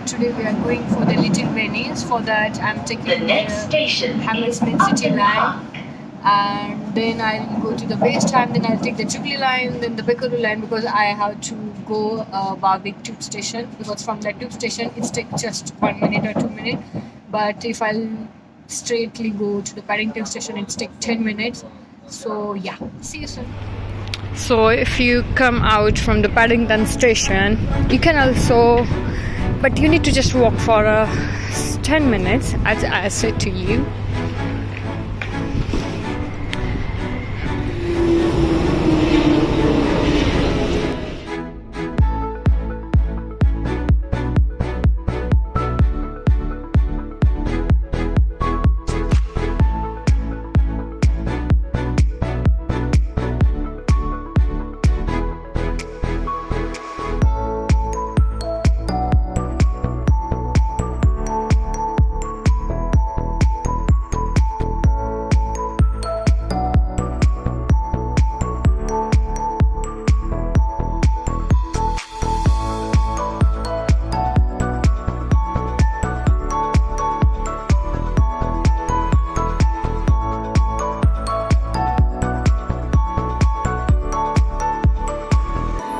today we are going for the Little Venice. For that, I'm taking the next station Hammersmith City line, and then I'll go to the West Ham. Then I'll take the Jubilee line, then the Bakerloo line, because I have to go Warwick tube station. Because from that tube station, it takes just 1 minute or 2 minutes. But if I'll straightly go to the Paddington station, it takes 10 minutes. So yeah, see you soon. So if you come out from the Paddington station, you can also, but you need to just walk for 10 minutes, as I said to you.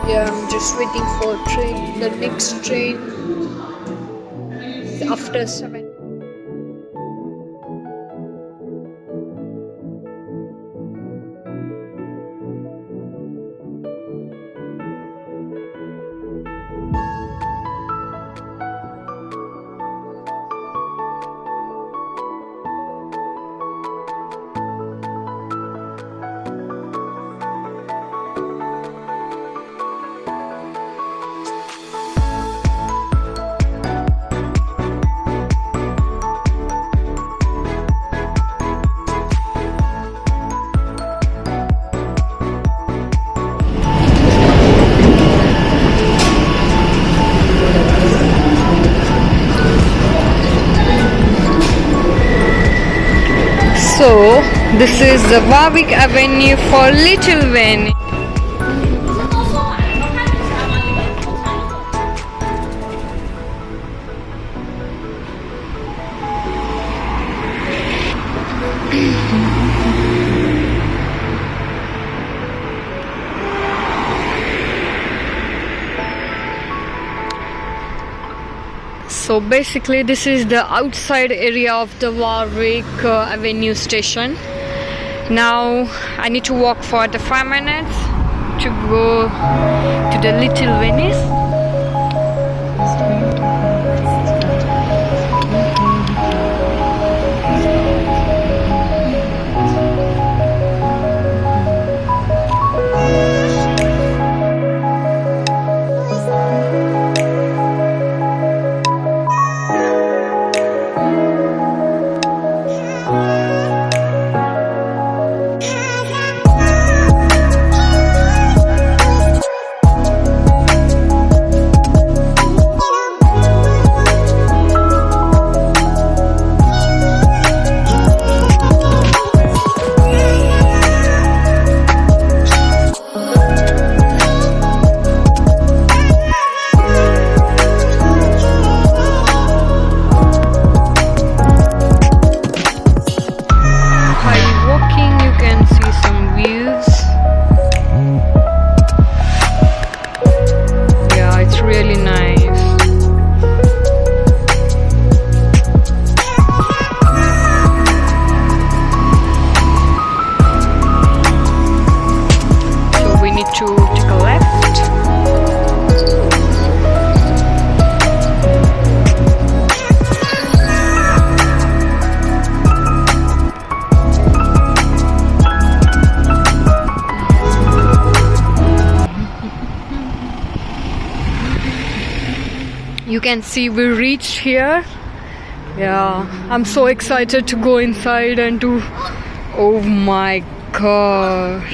Yeah, I'm just waiting for train. The next train after 7. So this is the Warwick Avenue for Little Venice. So basically this is the outside area of the Warwick Avenue station. Now I need to walk for the 5 minutes to go to the Little Venice. You can see we reached here. Yeah, I'm so excited to go inside and to, oh my god.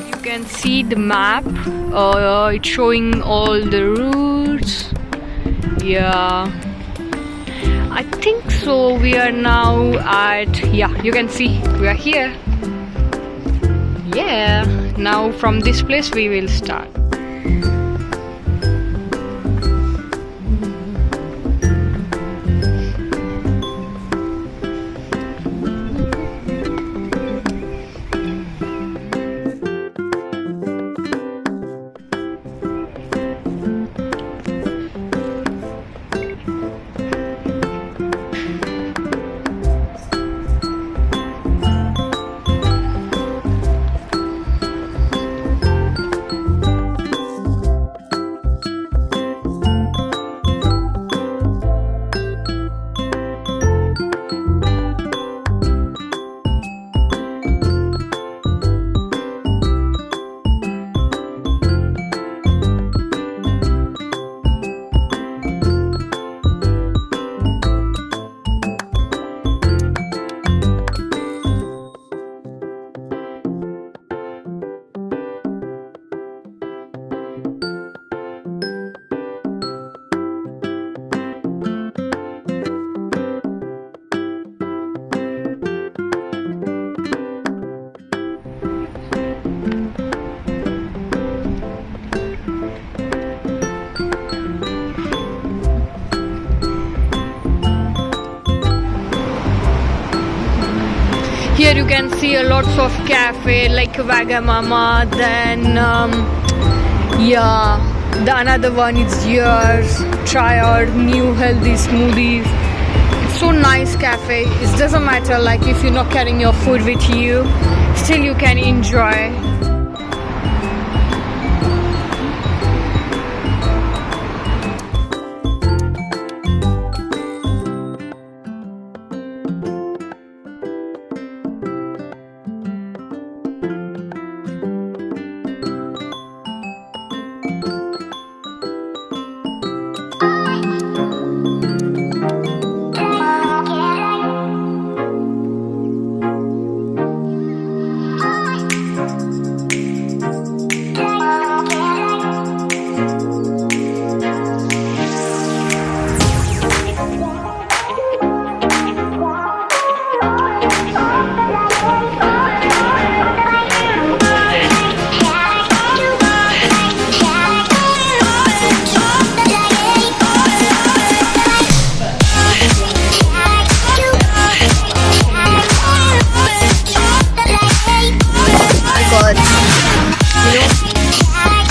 You can see the map. It's showing all the routes. Yeah, I think so. We are now at, yeah, you can see we are here. Yeah, now from this place we will start. Here you can see a lots of cafe like Wagamama, then yeah, the another one is yours. Try our new healthy smoothies. It's so nice cafe. It doesn't matter like if you're not carrying your food with you, still you can enjoy.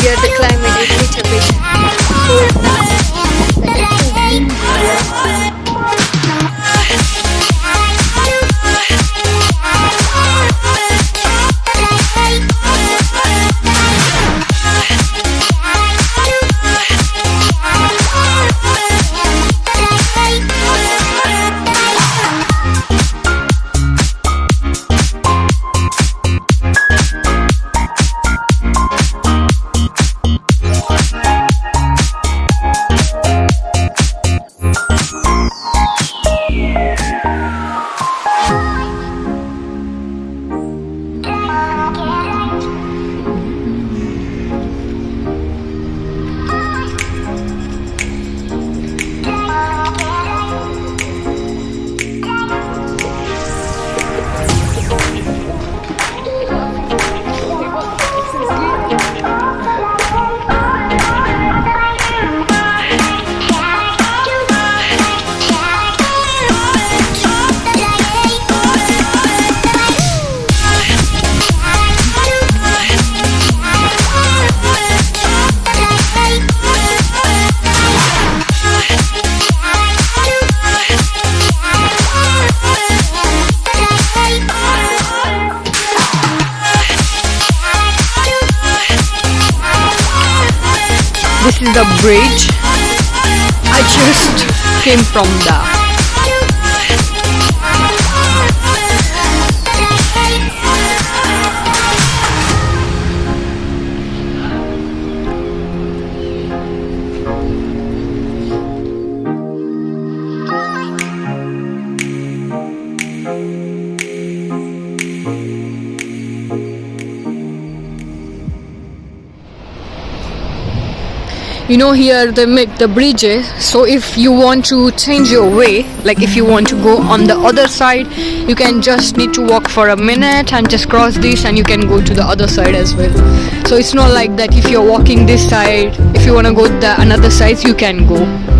Here the climate is little bit cold now. This is the bridge. I just came from the you know, here they make the bridges, so if you want to change your way, like if you want to go on the other side, you can just need to walk for a minute and just cross this and you can go to the other side as well. So it's not like that if you're walking this side, if you want to go the another side you can go.